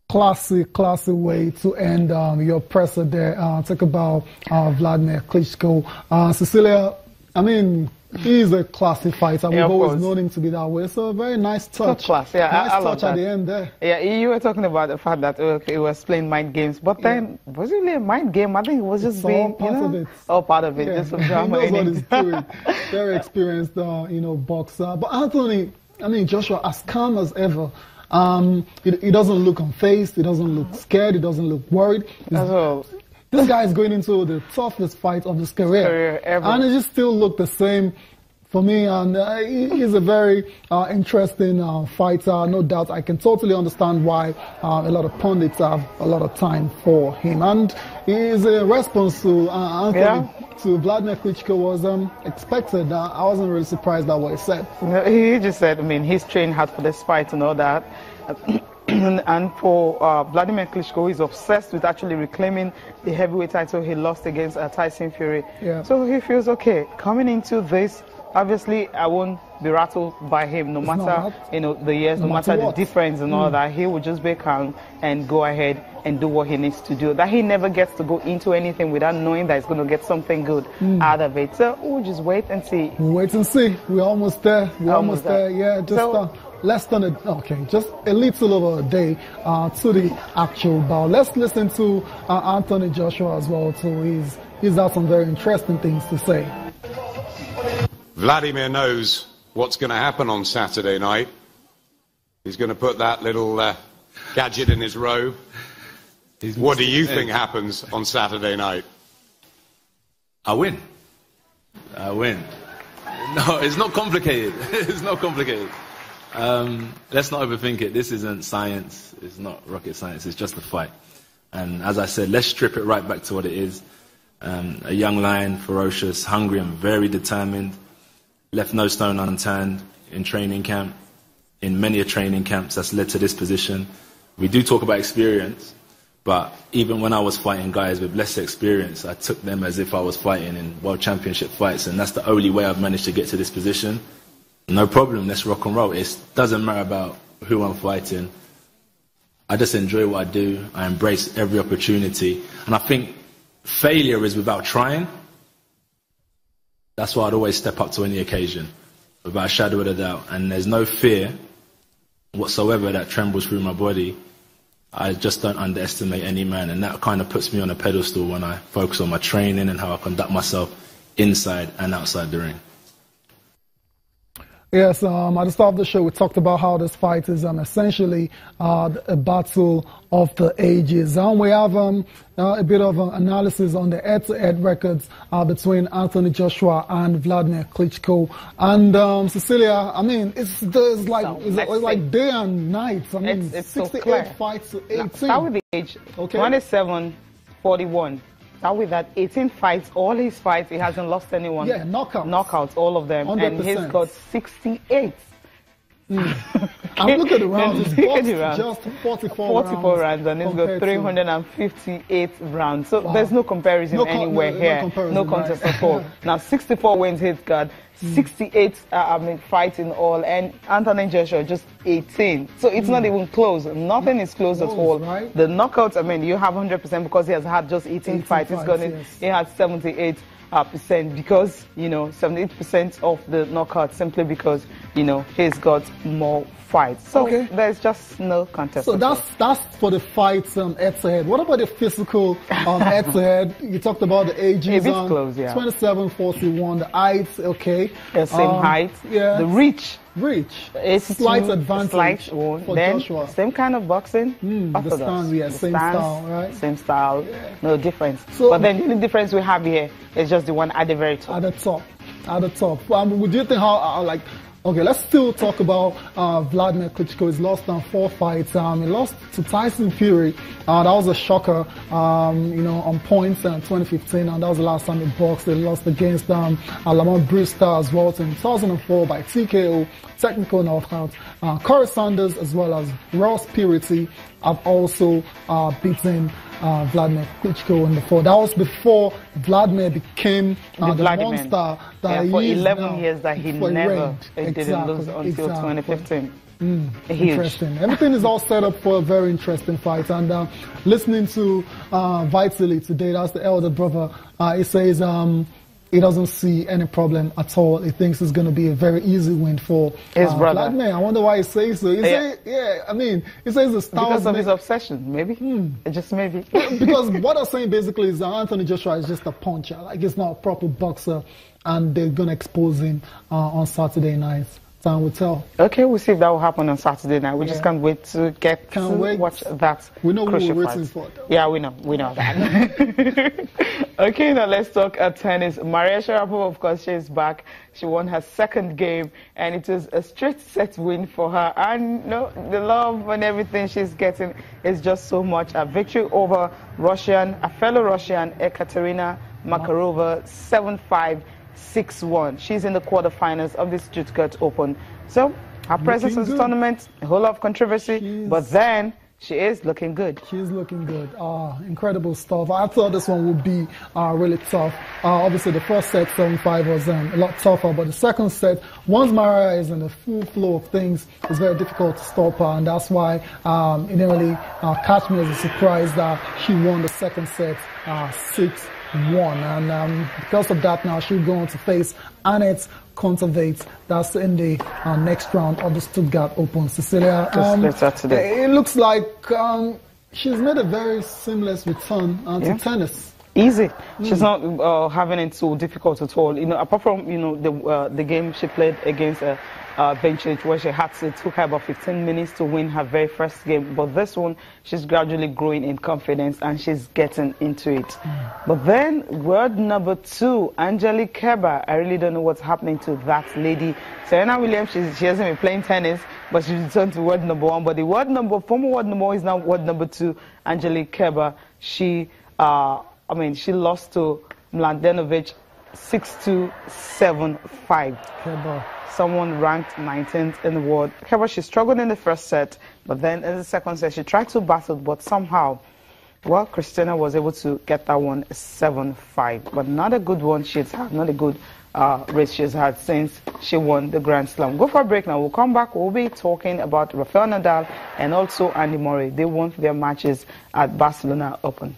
Classy way to end your presser there. Talk about Vladimir Klitschko. Cecilia, I mean, he's a classy fighter. We've always known him to be that way. So a very nice touch. Class. Yeah, nice I touch at the end there. Yeah, you were talking about the fact that he was playing mind games, but then was it really a mind game? I think it was just being all part of it. All part of it. Yeah. Just some drama he knows in what he's doing. Very experienced, boxer. But Anthony, I mean, Joshua, as calm as ever. He doesn't look unfazed. He doesn't look scared. He doesn't look worried. This guy is going into the toughest fight of his career ever. And he just still look the same for me. And he's a very interesting fighter. No doubt. I can totally understand why a lot of pundits have a lot of time for him. And his response to Anthony, to Vladimir Klitschko was expected. I wasn't really surprised at what he said. He just said, I mean, he's trained hard for this fight and all that. And for Vladimir Klitschko, he's obsessed with actually reclaiming the heavyweight title he lost against Tyson Fury. Yeah. So he feels okay. Coming into this, obviously, I won't be rattled by him, no matter the years, no matter the difference and all that. He will just be calm and go ahead and do what he needs to do. That he never gets to go into anything without knowing that he's going to get something good out of it. So we'll just wait and see. We'll wait and see. We're almost there. We're almost there. Yeah, just less than just a little over a day to the actual bout. Let's listen to Anthony Joshua as well too. He's got some very interesting things to say. Vladimir knows what's going to happen on Saturday night. He's going to put that little gadget in his robe. What do you think happens on Saturday night? I win. I win. No, it's not complicated. It's not complicated. Let's not overthink it. This isn't science. It's not rocket science. It's just a fight. And as I said, let's strip it right back to what it is. A young lion, ferocious, hungry and very determined. Left no stone unturned in training camp, in many training camps that's led to this position. We do talk about experience, but even when I was fighting guys with less experience, I took them as if I was fighting in world championship fights, and that's the only way I've managed to get to this position. No problem, let's rock and roll. It doesn't matter about who I'm fighting. I just enjoy what I do. I embrace every opportunity, and I think failure is without trying. That's why I'd always step up to any occasion, without a shadow of a doubt. And there's no fear whatsoever that trembles through my body. I just don't underestimate any man, and that kind of puts me on a pedestal when I focus on my training and how I conduct myself inside and outside the ring. Yes, at the start of the show, we talked about how this fight is essentially a battle of the ages. We have a bit of analysis on the head-to-head records between Anthony Joshua and Vladimir Klitschko. And Cecilia, I mean, it's like day and night. I mean, it's 68 so fights to 18. Start with the age. 27, 41. Start with that 18 fights, all his fights, he hasn't lost anyone. Yeah, knockouts. Knockouts, all of them. 100%. And he's got 68. I'm looking at the rounds. He's just 44 rounds, and he's got 358 rounds. So there's no comparison anywhere here. No contest at all. Now 64 wins he's got, 68 fights in all, and Anthony Joshua just 18. So it's not even close. Nothing is close at all. Right? The knockouts, I mean, you have 100% because he has had just 18 fights. He's got he had 78%, because 78% of the knockouts simply because he's got more fights. So there's just no contest. So that's for the fights head-to-head. What about the physical head-to-head? You talked about the ages. A bit close, yeah. 27, 41. The height, the same height. Yeah. The reach. It's slight advantage for then Joshua. Same kind of boxing. The stand, same style, right? Same style, no difference. But then the only difference we have here is just the one at the very top. At the top. Would you think how okay, let's still talk about Vladimir Klitschko. He's lost 4 fights. He lost to Tyson Fury. That was a shocker, on points in 2015. And that was the last time he boxed. He lost against Lamont Brewster as well in 2004 by TKO, technical knockout. Corey Sanders as well as Ross Purity have also beaten Vladimir Klitschko in the 4. That was before Vladimir became the monster that he for is 11 now. years that he never didn't lose until 2015. Interesting. Everything is all set up for a very interesting fight. And listening to Vitali today, that's the elder brother, he says he doesn't see any problem at all. He thinks it's going to be a very easy win for his brother. Vladimir. I wonder why he says so. He says the style because of his obsession, maybe. Just maybe. Because what I'm saying basically is that Anthony Joshua is just a puncher. Like, he's not a proper boxer, and they're going to expose him on Saturday night. Time will tell. Okay, we'll see if that will happen on Saturday night. We just can't wait to watch that. We know who we're waiting for. Yeah, we know that. Okay, now let's talk tennis. Maria Sharapova, of course, she's back. She won her second game, and it is a straight set win for her. And the love and everything she's getting is just so much. A victory over a fellow Russian, Ekaterina Makarova, 7-5. 6-1. She's in the quarterfinals of the Stuttgart Open. So her presence in the tournament, a whole lot of controversy, but then she is looking good. She's looking good. Incredible stuff. I thought this one would be really tough. Obviously, the first set, 7-5, was a lot tougher, but the second set, once Maria is in the full flow of things, it's very difficult to stop her, and that's why it didn't really catch me as a surprise that she won the second set 6-1, and because of that, now she'll go on to face Annette Kontaveit. That's in the next round of the Stuttgart Open. Cecilia, it looks like she's made a very seamless return to tennis. Easy. She's not having it so difficult at all. Apart from the game she played against Bencic, where it took her about 15 minutes to win her very first game. But this one, she's gradually growing in confidence and she's getting into it. But then, word number 2, Angelique Kerber. I really don't know what's happening to that lady. Serena Williams, she hasn't been playing tennis, but she returned to word number 1. But the former word number 1 is now word number 2, Angelique Kerber. She lost to Mladenovic 6-2, 7-5. Kerber. Someone ranked 19th in the world. Kerber, she struggled in the first set, but then in the second set, she tried to battle, but somehow, Christina was able to get that one 7-5. But not a good one she's had, not a good race she's had since she won the Grand Slam. Go for a break now. We'll come back. We'll be talking about Rafael Nadal and also Andy Murray. They won their matches at Barcelona Open.